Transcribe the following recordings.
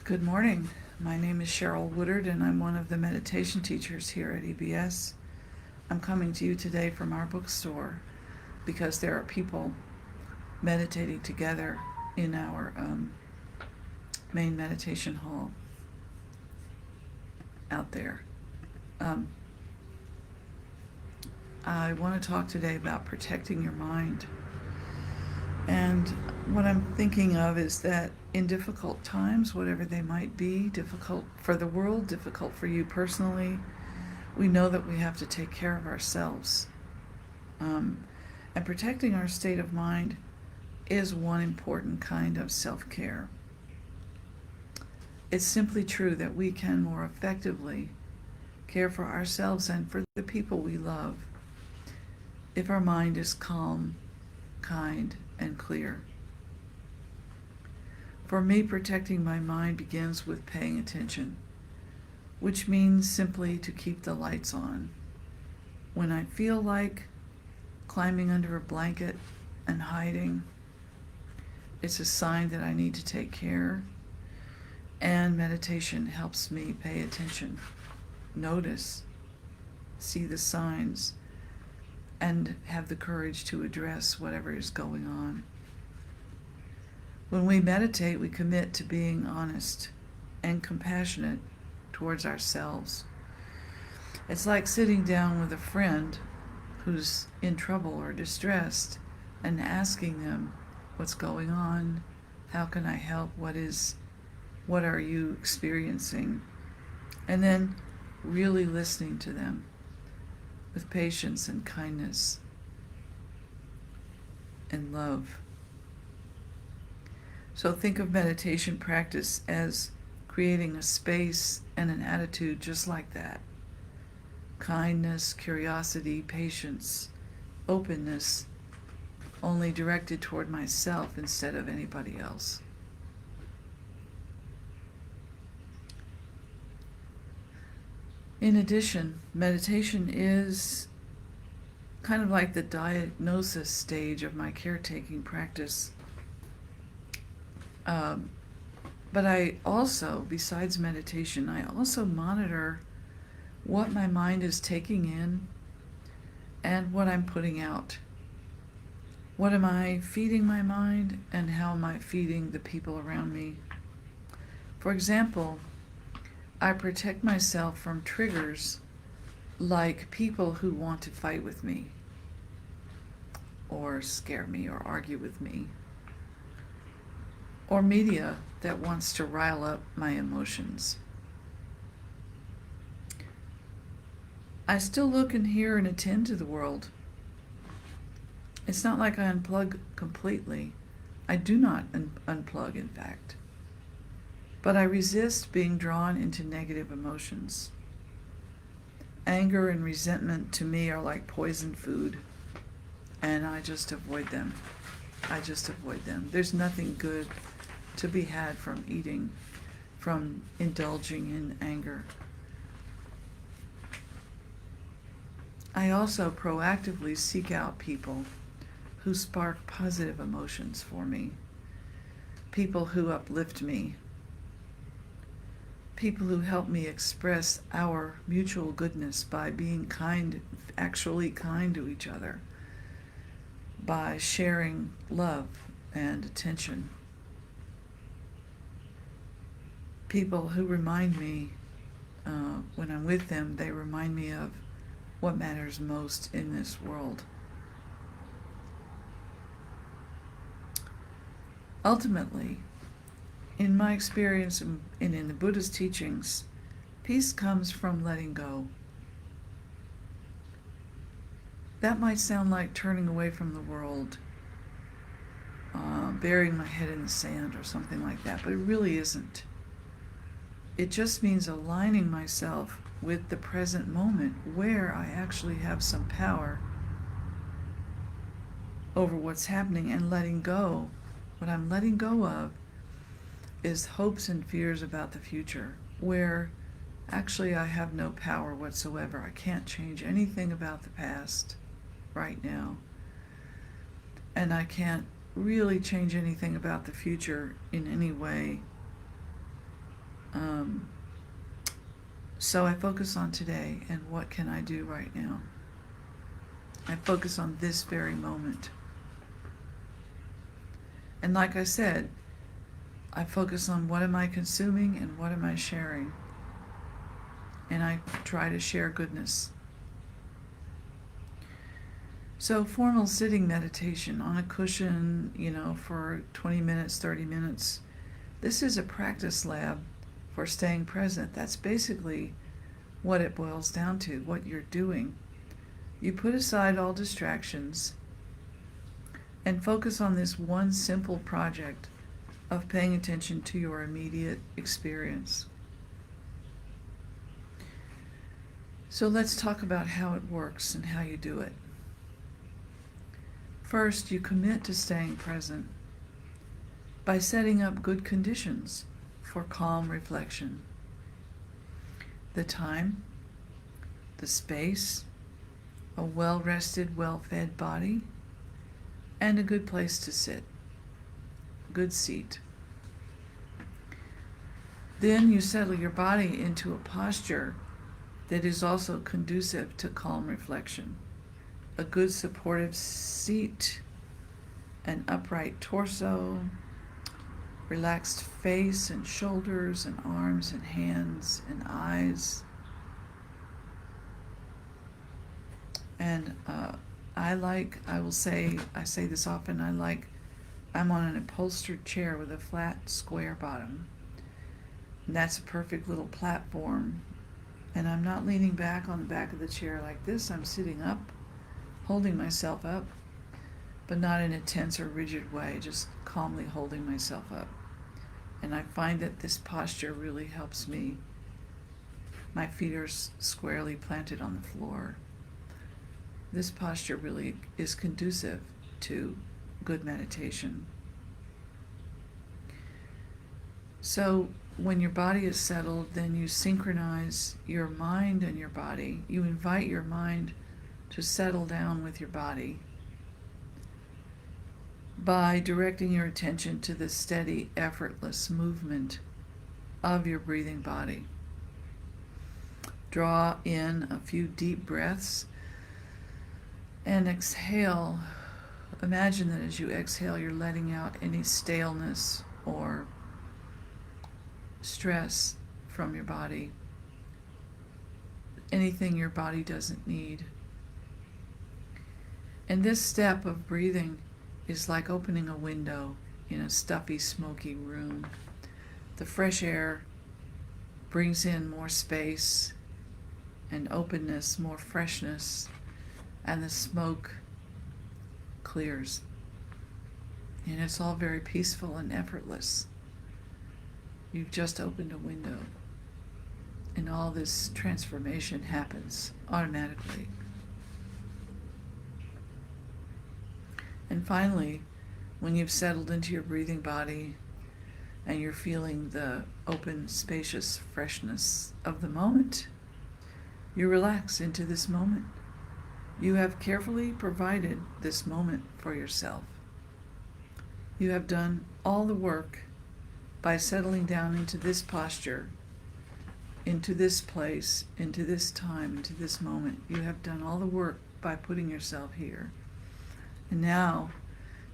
Good morning. My name is Cheryl Woodard, and I'm one of the meditation teachers here at EBS. I'm coming to you today from our bookstore because there are people meditating together in our main meditation hall out there. I want to talk today about protecting your mind. And what I'm thinking of is that in difficult times, whatever they might be, difficult for the world, difficult for you personally, we know that we have to take care of ourselves. And protecting our state of mind is one important kind of self-care. It's simply true that we can more effectively care for ourselves and for the people we love if our mind is calm, kind, and clear. For me, protecting my mind begins with paying attention, which means simply to keep the lights on. When I feel like climbing under a blanket and hiding, it's a sign that I need to take care, and meditation helps me pay attention, notice, see the signs, and have the courage to address whatever is going on. When we meditate, we commit to being honest and compassionate towards ourselves. It's like sitting down with a friend who's in trouble or distressed and asking them, what's going on? How can I help? What are you experiencing? And then really listening to them with patience and kindness and love. So think of meditation practice as creating a space and an attitude just like that. Kindness, curiosity, patience, openness, only directed toward myself instead of anybody else. In addition, meditation is kind of like the diagnosis stage of my caretaking practice. But I also, besides meditation, I also monitor what my mind is taking in and what I'm putting out. What am I feeding my mind, and how am I feeding the people around me? For example, I protect myself from triggers like people who want to fight with me, or scare me, or argue with me, or media that wants to rile up my emotions. I still look and hear and attend to the world. It's not like I unplug completely. I do not unplug, in fact. But I resist being drawn into negative emotions. Anger and resentment to me are like poison food, and I just avoid them. There's nothing good to be had from eating, from indulging in anger. I also proactively seek out people who spark positive emotions for me, people who uplift me, people who help me express our mutual goodness by being kind, actually kind to each other, by sharing love and attention. People who remind me, when I'm with them, they remind me of what matters most in this world. Ultimately, in my experience and in the Buddha's teachings, peace comes from letting go. That might sound like turning away from the world, burying my head in the sand or something like that, but it really isn't. It just means aligning myself with the present moment where I actually have some power over what's happening and letting go. What I'm letting go of is hopes and fears about the future, where actually I have no power whatsoever. I can't change anything about the past right now. And I can't really change anything about the future in any way So I focus on today and what can I do right now. I focus on this very moment. And like I said, I focus on what am I consuming and what am I sharing. And I try to share goodness. So formal sitting meditation on a cushion, for 20 minutes, 30 minutes. This is a practice lab for staying present. That's basically what it boils down to, what you're doing. You put aside all distractions and focus on this one simple project of paying attention to your immediate experience. So let's talk about how it works and how you do it. First, you commit to staying present by setting up good conditions for calm reflection. The time, the space, a well-rested, well-fed body, and a good place to sit, good seat. Then you settle your body into a posture that is also conducive to calm reflection. A good supportive seat, an upright torso, relaxed face and shoulders and arms and hands and eyes. And I say this often, I'm on an upholstered chair with a flat, square bottom. And that's a perfect little platform. And I'm not leaning back on the back of the chair like this. I'm sitting up, holding myself up, but not in a tense or rigid way, just calmly holding myself up. And I find that this posture really helps me. My feet are squarely planted on the floor. This posture really is conducive to good meditation. So when your body is settled, then you synchronize your mind and your body. You invite your mind to settle down with your body by directing your attention to the steady, effortless movement of your breathing body. Draw in a few deep breaths and exhale. Imagine that as you exhale, you're letting out any staleness or stress from your body, anything your body doesn't need. And this step of breathing is like opening a window in a stuffy, smoky room. The fresh air brings in more space and openness, more freshness, and the smoke clears. And it's all very peaceful and effortless. You've just opened a window, and all this transformation happens automatically. And finally, when you've settled into your breathing body and you're feeling the open, spacious freshness of the moment, you relax into this moment. You have carefully provided this moment for yourself. You have done all the work by settling down into this posture, into this place, into this time, into this moment. You have done all the work by putting yourself here. And now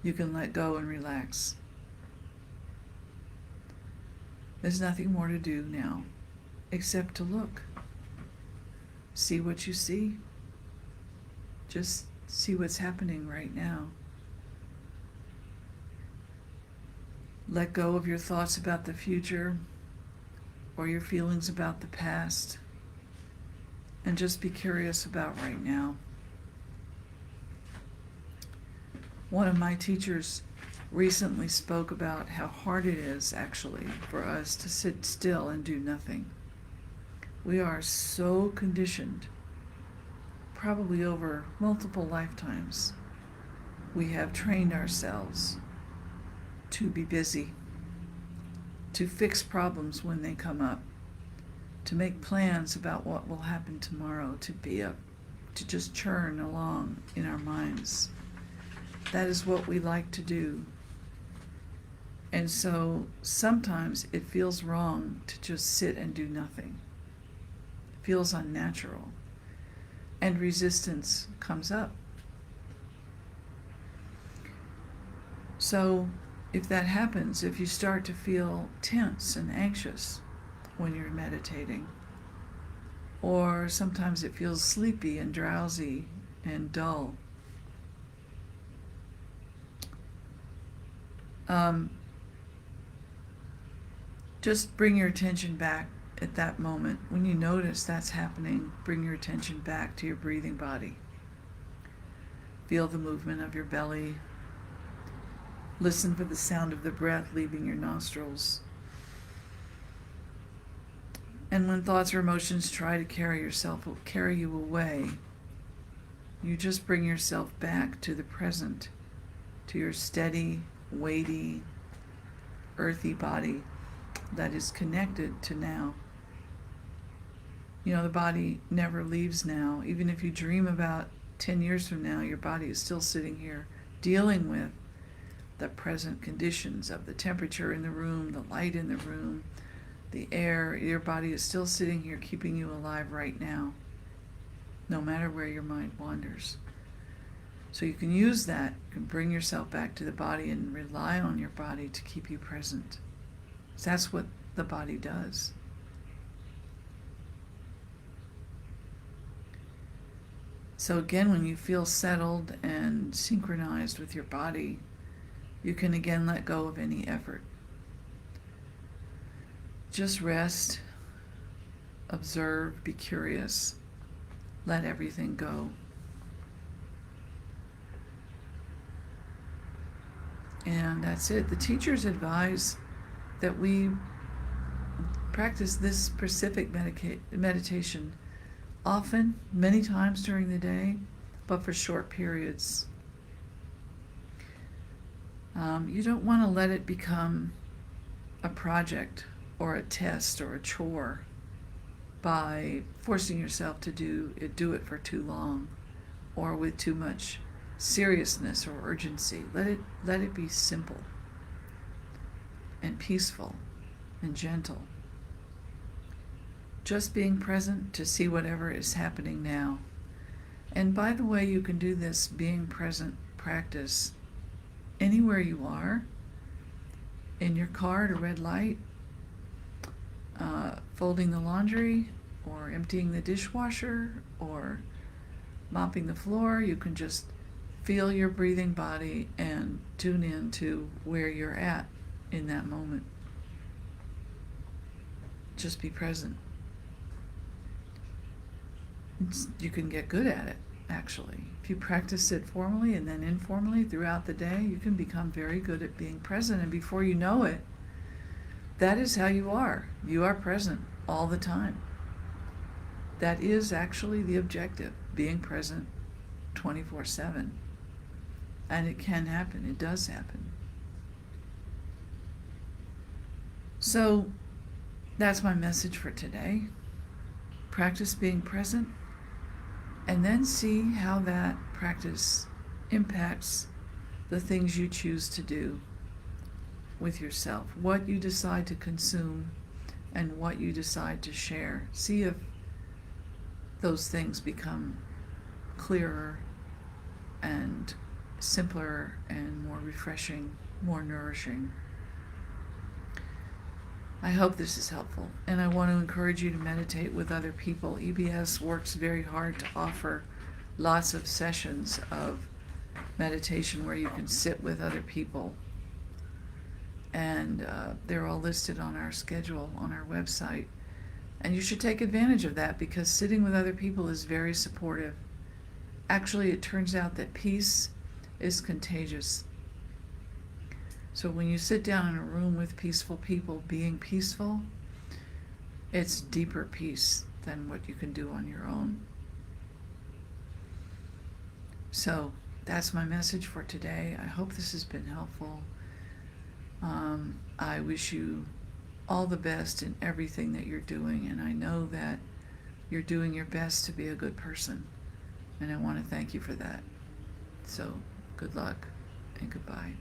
you can let go and relax. There's nothing more to do now except to look. See what you see. Just see what's happening right now. Let go of your thoughts about the future or your feelings about the past, and just be curious about right now. One of my teachers recently spoke about how hard it is actually for us to sit still and do nothing. We are so conditioned, probably over multiple lifetimes. We have trained ourselves to be busy, to fix problems when they come up, to make plans about what will happen tomorrow, to just churn along in our minds. That is what we like to do. And so sometimes it feels wrong to just sit and do nothing. It feels unnatural. And resistance comes up. So if that happens, if you start to feel tense and anxious when you're meditating, or sometimes it feels sleepy and drowsy and dull, just bring your attention back at that moment. When you notice that's happening, bring your attention back to your breathing body. Feel the movement of your belly. Listen for the sound of the breath leaving your nostrils. And when thoughts or emotions try to carry you away, you just bring yourself back to the present, to your steady, weighty, earthy body that is connected to now. You know, the body never leaves now. Even if you dream about 10 years from now, your body is still sitting here dealing with the present conditions of the temperature in the room, the light in the room, the air. Your body is still sitting here keeping you alive right now, no matter where your mind wanders. So you can use that, you can bring yourself back to the body and rely on your body to keep you present. That's what the body does. So again, when you feel settled and synchronized with your body, you can again let go of any effort. Just rest, observe, be curious, let everything go. And that's it. The teachers advise that we practice this specific meditation often, many times during the day, but for short periods. You don't want to let it become a project or a test or a chore by forcing yourself to do it for too long or with too much seriousness or urgency. Let it be simple and peaceful and gentle. Just being present to see whatever is happening now. And by the way, you can do this being present practice anywhere you are, in your car at a red light, folding the laundry, or emptying the dishwasher, or mopping the floor. You can just feel your breathing body and tune in to where you're at in that moment. Just be present. You can get good at it, actually. If you practice it formally and then informally throughout the day, you can become very good at being present. And before you know it, that is how you are. You are present all the time. That is actually the objective, being present 24/7. And it can happen. It does happen. So that's my message for today. Practice being present, and then see how that practice impacts the things you choose to do with yourself, what you decide to consume and what you decide to share. See if those things become clearer and simpler and more refreshing, more nourishing. I hope this is helpful, and I want to encourage you to meditate with other people. EBS works very hard to offer lots of sessions of meditation where you can sit with other people, and they're all listed on our schedule on our website. And you should take advantage of that, because sitting with other people is very supportive. Actually, it turns out that peace is contagious. So when you sit down in a room with peaceful people being peaceful, it's deeper peace than what you can do on your own. So that's my message for today. I hope this has been helpful. I wish you all the best in everything that you're doing, and I know that you're doing your best to be a good person, and I want to thank you for that. So good luck and goodbye.